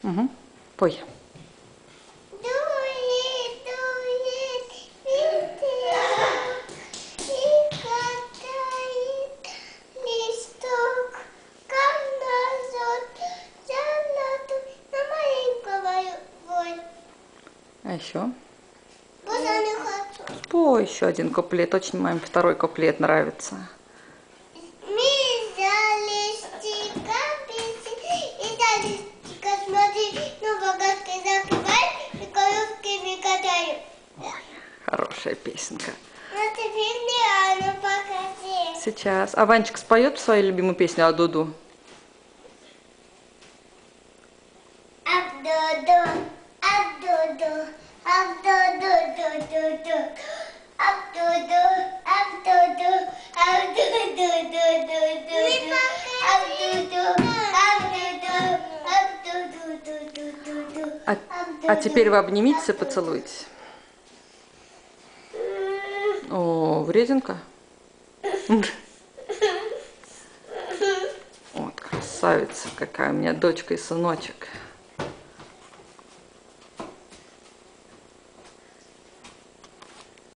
Угу. Пой. А еще? Спой еще один куплет. Очень моим второй куплет нравится. Ой, хорошая песенка. Сейчас. А Ванечка споет свою любимую песню о Дуду? А теперь вы обнимитесь и поцелуйтесь. О, врединка. Вот, красавица какая у меня дочка и сыночек.